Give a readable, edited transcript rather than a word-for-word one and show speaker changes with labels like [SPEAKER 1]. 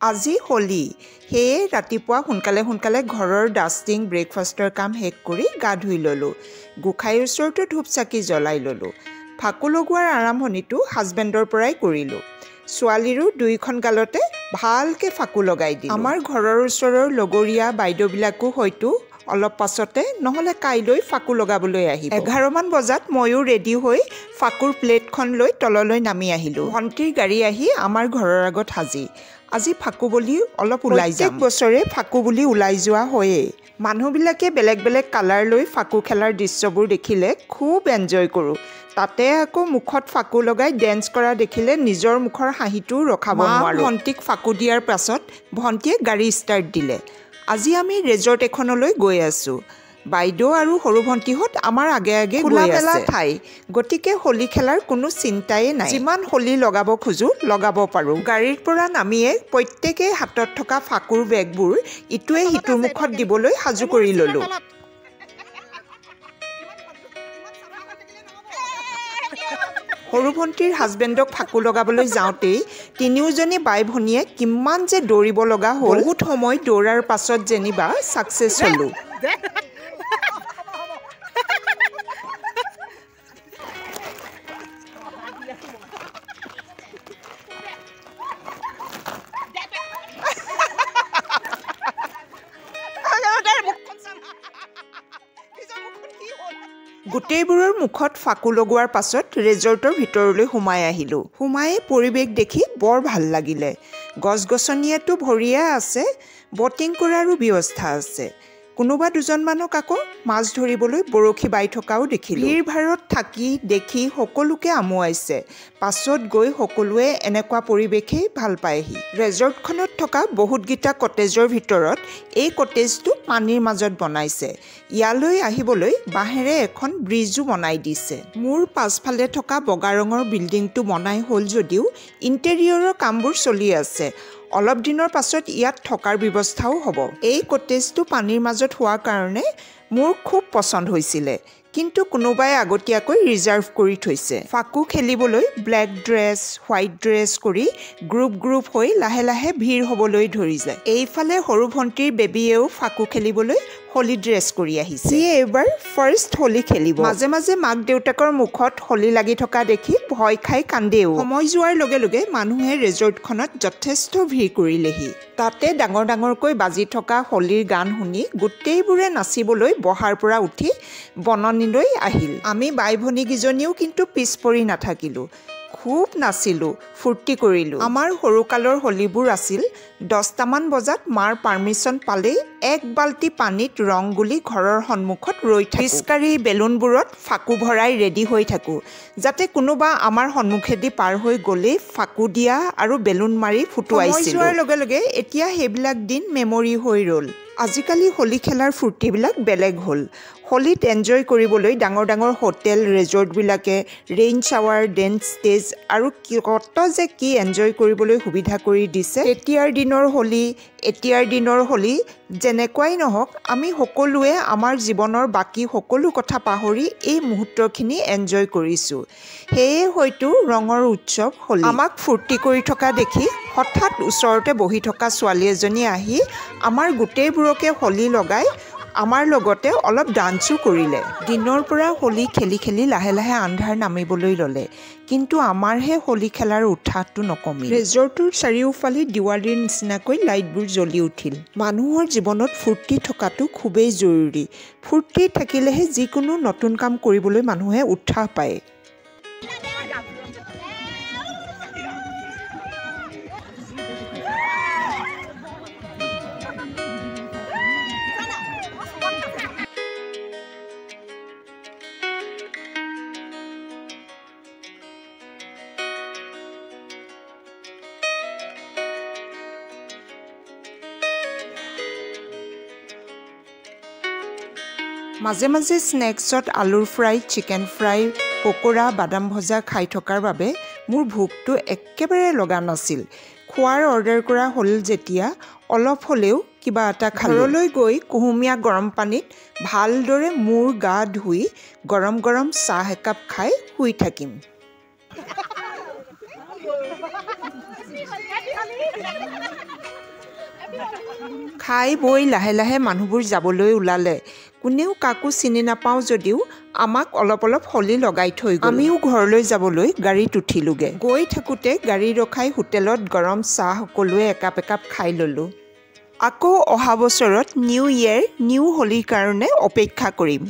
[SPEAKER 1] আজি হোলি সেয়ে ৰাতিপুৱা সোনকালে ঘৰৰ ডাষ্টিং ব্ৰেকফাষ্টৰ কাম শেষ কৰি গা ধুই ল'লোঁ। গোঁসাইৰ ওচৰতো ধূপ চাকি জ্বলাই ল'লোঁ। ফাকু লগোৱাৰ আৰম্ভণিটো হাজবেণ্ডৰ পৰাই কৰিলোঁ। ছোৱালীৰো দুইখন গালতে ভালকৈ ফাকু লগাই দিলোঁ। আমাৰ ঘৰৰ ওচৰৰ লগৰীয়া বাইদেউবিলাকো হয়তো অলপ পাছতে নহ'লে কাইলৈ ফাকু লগাবলৈ আহিব। 11 মান বজাত ময়ো ৰেডি হৈ ফাকুৰ প্লেটখন লৈ তললৈ নামি আহিলোঁ। ভণ্টিৰ গাড়ী আহি আমাৰ ঘৰৰ আগত হাজি। আজি ফাকু বুলি অলপ ওলাই যাম। প্ৰত্যেক বছৰে ফাকু বুলি ওলাই যোৱা হয়েই। মানুহবিলাকে বেলেগ বেলেগ কালাৰ লৈ ফাকু খেলাৰ দৃশ্যবোৰ দেখিলে খুব এনজয় কৰোঁ। তাতে আকৌ মুখত ফাকু লগাই ডেন্স কৰা দেখিলে নিজৰ মুখৰ হাঁহিটোও ৰখাব নোৱাৰোঁ। ভণ্টিক ফাকু দিয়াৰ পাছত ভণ্টিয়ে গাড়ী ষ্টাৰ্ট দিলে। আজি আমি ৰেজৰ্ট এখনলৈ গৈ আছোঁ। বাইদেউ আৰু সৰু ভণ্টিহঁত আমাৰ আগে আগে গৈ আছে। ঠাই গতিকে হোলী খেলাৰ কোনো চিন্তাই নাই। যিমান হোলী লগাব খোজোঁ লগাব পাৰোঁ। গাড়ীৰ পৰা নামিয়ে প্ৰত্যেকে হাতত থকা ফাকুৰ বেগবোৰ ইটোৱে সিটোৰ মুখত দিবলৈ সাজু কৰি ল'লোঁ। সৰু ভণ্টিৰ হাজবেণ্ডক ফাকু লগাবলৈ যাওঁতেই তিনিওজনী বাই ভনীয়ে কিমান যে দৌৰিব লগা হ'ল। বহুত সময় দৌৰাৰ পাছত যেনিবা ছাকচেছ হ'লোঁ। গোটেইবোৰৰ মুখত ফাকু লগোৱাৰ পাছত ৰেজৰ্টৰ ভিতৰলৈ সোমাই আহিলোঁ। সোমাই পৰিৱেশ দেখি বৰ ভাল লাগিলে। গছ-গছনিয়েতো ভৰিয়ে আছে, বটিং কৰাৰো ব্যৱস্থা আছে। কোনোবা দুজনমানক আকৌ মাছ ধৰিবলৈ বৰশী বাই থকাও দেখিলোঁ। ভিৰ ভাৰত থাকি দেখি সকলোকে আমুৱাইছে। পাছত গৈ সকলোৱে এনেকুৱা পৰিৱেশেই ভাল পায়হি। ৰেজৰ্টখনত থকা বহুতকেইটা কটেজৰ ভিতৰত এই কটেজটো পানীৰ মাজত বনাইছে। ইয়ালৈ আহিবলৈ বাঁহেৰে এখন ব্ৰিজো বনাই দিছে। মোৰ পাছফালে থকা বগা ৰঙৰ বিল্ডিংটো বনাই হ'ল যদিও ইণ্টেৰিয়ৰৰ কামবোৰ চলি আছে। অলপ দিনৰ পাছত ইয়াত থকাৰ ব্যৱস্থাও হ'ব। এই কটেজটো পানীৰ মাজত হোৱাৰ কাৰণে মোৰ খুব পচন্দ হৈছিলে। কিন্তু কোনোবাই আগতীয়াকৈ ৰিজাৰ্ভ কৰি থৈছে। ফাকু খেলিবলৈ ব্লেক ড্ৰেছ, হোৱাইট ড্ৰেছ কৰি গ্ৰুপ হৈ লাহে লাহে ভিৰ হ'বলৈ ধৰিছে। এইফালে সৰু ভণ্টিৰ বেবীয়েও ফাকু খেলিবলৈ হোলী ড্ৰেছ কৰি আহিছে। সি এইবাৰ ফাৰ্ষ্ট হোলী খেলিব। মাজে মাজে মাক দেউতাকৰ মুখত হোলী লাগি থকা দেখি ভয় খাই কান্দেও। সময় যোৱাৰ লগে লগে মানুহে ৰেজৰ্টখনত যথেষ্ট ভিৰ কৰিলেহি। তাতে ডাঙৰকৈ বাজি থকা হোলীৰ গান শুনি গোটেইবোৰে নাচিবলৈ বহাৰ পৰা উঠি বননিলৈ আহিল। আমি বাই ভনীকেইজনীও কিন্তু পিছ পৰি নাথাকিলোঁ। খুব নাচিলোঁ, ফূৰ্তি কৰিলোঁ। আমাৰ সৰুকালৰ হোলীবোৰ আছিল 10টামান বজাত মাৰ পাৰ্মিশ্যন পালেই এক বাল্টি পানীত ৰং গুলি ঘৰৰ সন্মুখত ৰৈ থাকোঁ। পিচকাৰী বেলুনবোৰত ফাকু ভৰাই ৰেডি হৈ থাকোঁ, যাতে কোনোবা আমাৰ সন্মুখেদি পাৰ হৈ গ'লেই ফাকু দিয়া আৰু বেলুন মাৰি ফুটুৱাইছিলোঁ। যোৱাৰ লগে লগে এতিয়া সেইবিলাক দিন মেমৰি হৈ ৰ'ল। আজিকালি হোলী খেলাৰ ফূৰ্তিবিলাক বেলেগ হ'ল। হোলীত এনজয় কৰিবলৈ ডাঙৰ হোটেল ৰেজৰ্টবিলাকে ৰেইন শ্বাৱাৰ, ডেন্স ষ্টেজ আৰু কত যে কি এনজয় কৰিবলৈ সুবিধা কৰি দিছে। তেতিয়াৰ দিনৰ হোলী যেনেকুৱাই নহওক, আমি সকলোৱে আমাৰ জীৱনৰ বাকী সকলো কথা পাহৰি এই মুহূৰ্তখিনি এনজয় কৰিছোঁ। সেয়ে হয়তো ৰঙৰ উৎসৱ হোলী। আমাক ফূৰ্তি কৰি থকা দেখি হঠাৎ ওচৰতে বহি থকা ছোৱালী এজনী আহি আমাৰ গোটেইবোৰকে হোলী লগাই আমাৰ লগতে অলপ ডান্সো কৰিলে। দিনৰ পৰা হোলী খেলি লাহে লাহে আন্ধাৰ নামিবলৈ ল'লে। কিন্তু আমাৰহে হোলী খেলাৰ উৎসাহটো নকমিল। ৰেজৰ্টৰ চাৰিওফালে দিৱালীৰ নিচিনাকৈ লাইটবোৰ জ্বলি উঠিল। মানুহৰ জীৱনত ফূৰ্তি থকাটো খুবেই জৰুৰী। ফূৰ্তি থাকিলেহে যিকোনো নতুন কাম কৰিবলৈ মানুহে উৎসাহ পায়। মাজে মাজে স্নেক্সত আলুৰ ফ্ৰাই, চিকেন ফ্ৰাই, পকোৰা, বাদাম ভজা খাই থকাৰ বাবে মোৰ ভোকটো একেবাৰে লগা নাছিল। খোৱাৰ অৰ্ডাৰ কৰা হ'ল যেতিয়া অলপ হ'লেও কিবা এটা খালোঁ। ঘৰলৈ গৈ কুহুমীয়া গৰম পানীত ভালদৰে মূৰ গা ধুই গৰম চাহ একাপ খাই শুই থাকিম। খাই বৈ লাহে লাহে মানুহবোৰ যাবলৈ ওলালে। কোনেও কাকো চিনি নাপাওঁ যদিও আমাক অলপ অলপ হলি লগাই থৈ গ'ল। আমিও ঘৰলৈ যাবলৈ গাড়ীত উঠিলোগে। গৈ থাকোঁতে গাড়ী ৰখাই হোটেলত গৰম চাহ সকলোৱে একাপ একাপ খাই ল'লোঁ। আকৌ অহা বছৰত নিউ ইয়েৰ নিউ হলিৰ কাৰণে অপেক্ষা কৰিম।